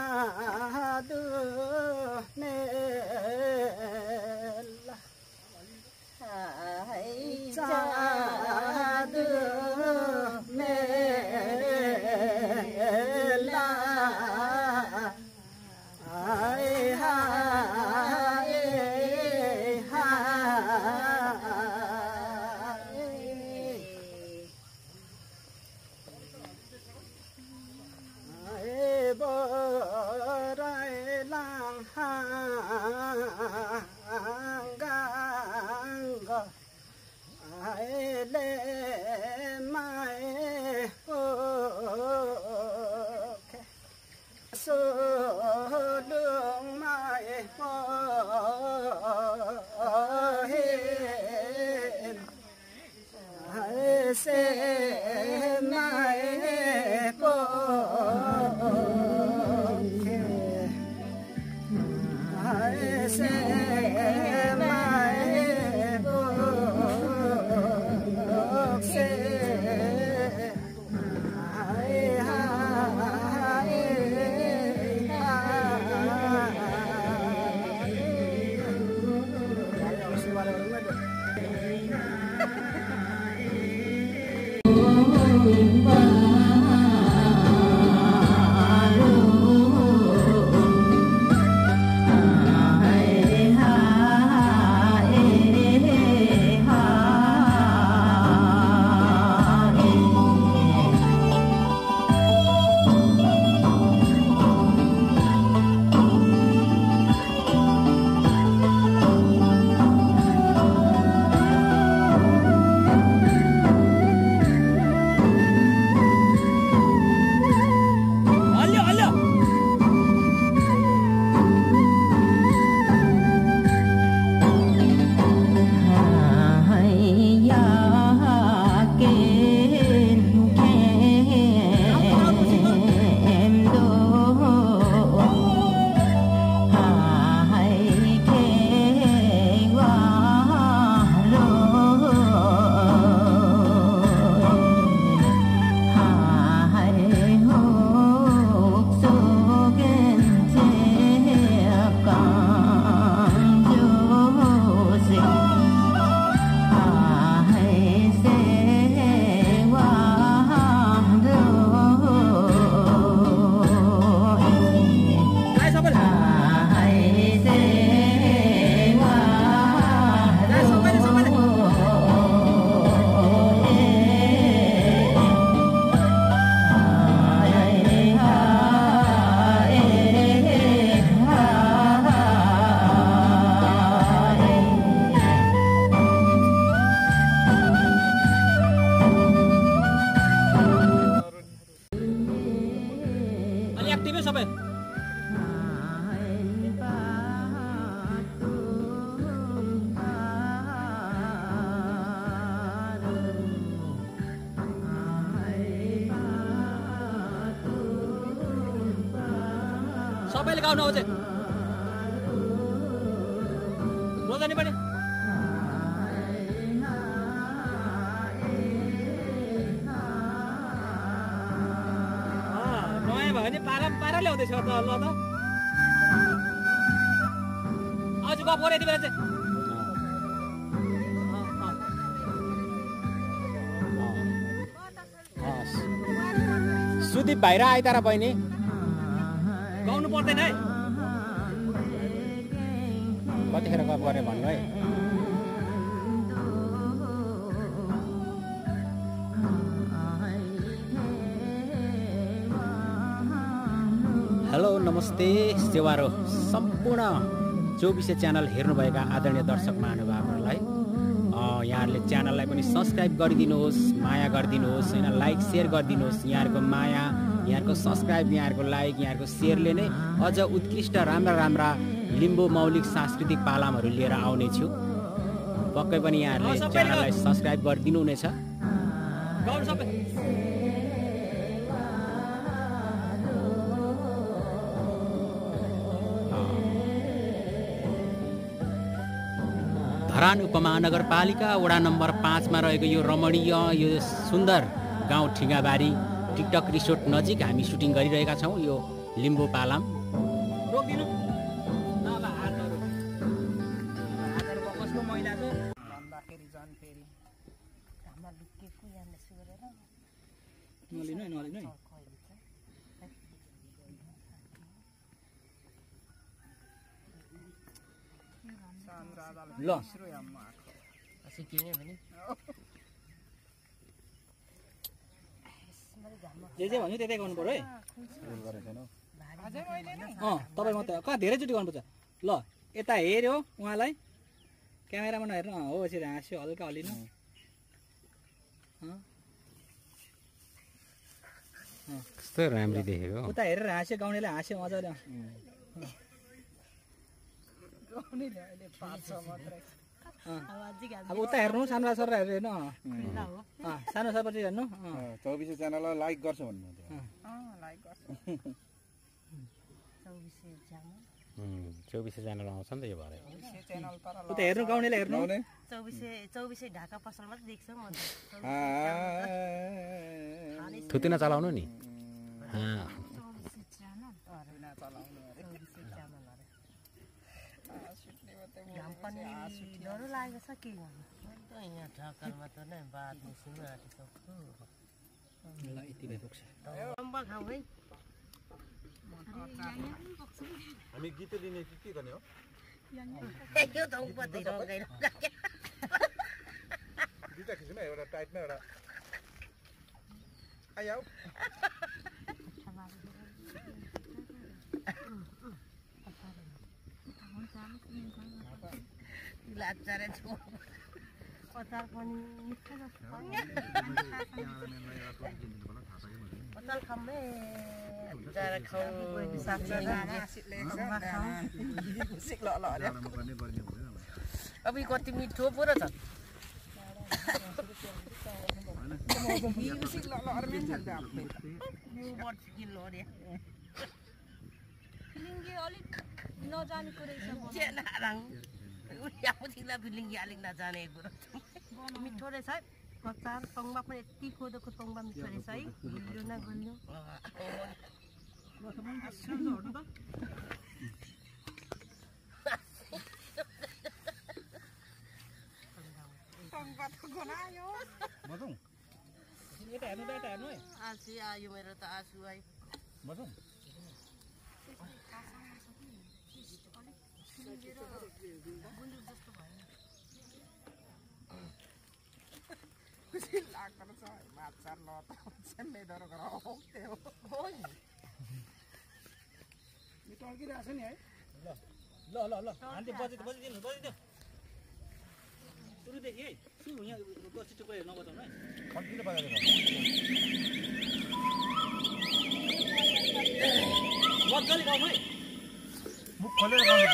जादू मेला जादू मेला हाय हाय सबैले गाउनु आउँछ रोजानी पनि नयाँ भयो भने पारा ल्याउँदैछ त ल त आज गफ गरे यति बेला चाहिँ सुदीप भाइ र आइतारा बहिनी गाउनु पर्दैन है कतिखेर गफ गर्ने भन्नु है हेलो नमस्ते सेवारो सम्पूर्ण 24 च्यानल हेर्नुभएका आदरणीय दर्शक महानुभावहरूलाई यहाँहरूले च्यानललाई पनि सब्स्क्राइब गरिदिनुहोस् माया गरिदिनुहोस् हैन लाइक सेयर गरिदिनुहोस् यहाँहरूको माया यहाँहरूको सब्स्क्राइब यहाँहरूको लाइक यहाँहरूको सेयरले नै अझ उत्कृष्ट राम्रा लिम्बू मौलिक सांस्कृतिक पालामहरू लिएर आउने छु पक्कै पनि यहाँहरूले च्यानललाई सब्स्क्राइब गरिदिनु हुनेछ गाउनु सबै धरान उपमहानगरपालिका वडा नम्बर 5 मा रहेको यो रमणीय यो सुन्दर गाउँ ठिगाबारी टिकटक रिसोर्ट नजिक हामी सुटिङ गरिरहेका छौँ। यो लिम्बू पालाम रोकिदिनु नभए हातहरू कस्तो मैला छ भन्दाखेरि झन् फेरि नलिनु है नलिनु है ल जे भन्यो त्यतै गर्नु पर्यो है तपाईँ मात्रै कहाँ धेरैचोटि गर्नुपर्छ ल यता हेऱ्यो उहाँलाई क्यामेरामा नहेर्नु हो यसरी हाँस्यो हल्का हल्लिनु कस्तो राम्ररी देखेको उता हेरेर हाँस्यो गाउँलेले हाँस्यो मजाले अब उता हेर्नु सानो सर हेर्नु सानो सरपछि हेर्नु 24 च्यानललाई लाइक गर्छ भन्नु लाइक गर्छ 24 च्यानल आउँछ नि त यो भरे च्यानल तर उता हेर्नु गाउँलेले हेर्नु 24 ढाका पसल मात्रै देख्छ म थुतिना चलाउनु नि घाम पनि डर लागेको छ के गर्नु यहाँ ढाकामा त नै बात सुनिरहेको ल यति भए पुग्छ अम्बा खाऊ है हामी गीत लिने के गर्ने हो यो त उप धेरै गएर दुईटा खिच्नु एउटा टाइटमा एउटा आयो लाग्छ छु अचार पनि मिठो जस्तो अचार खामे जारा खाऊ अब यो कति मिठो पो र छ नजानेको रहेछ फिलिङ्गी अलिक नजानेको मिठो रहेछ है अचार तङ्बा पनि यति कोदोको तङ्बा मिठो रहेछ है गुलियो न गुलियो यता हेर्नु त यता हेर्नु है आँसु आयो मेरो त आँसु आयो खुसी लाग्दो रहेछ माछा लता मेदर गराउँथ्यो टर्किरहेको छ नि है ल ल ल आन्टी बजिदिनु सुरुदेखि है सुरु यहाँ छिटो नबजाउनु है कम्प्लिट बजाएर मजाले गाउनु है मुख खोलेर गाउनु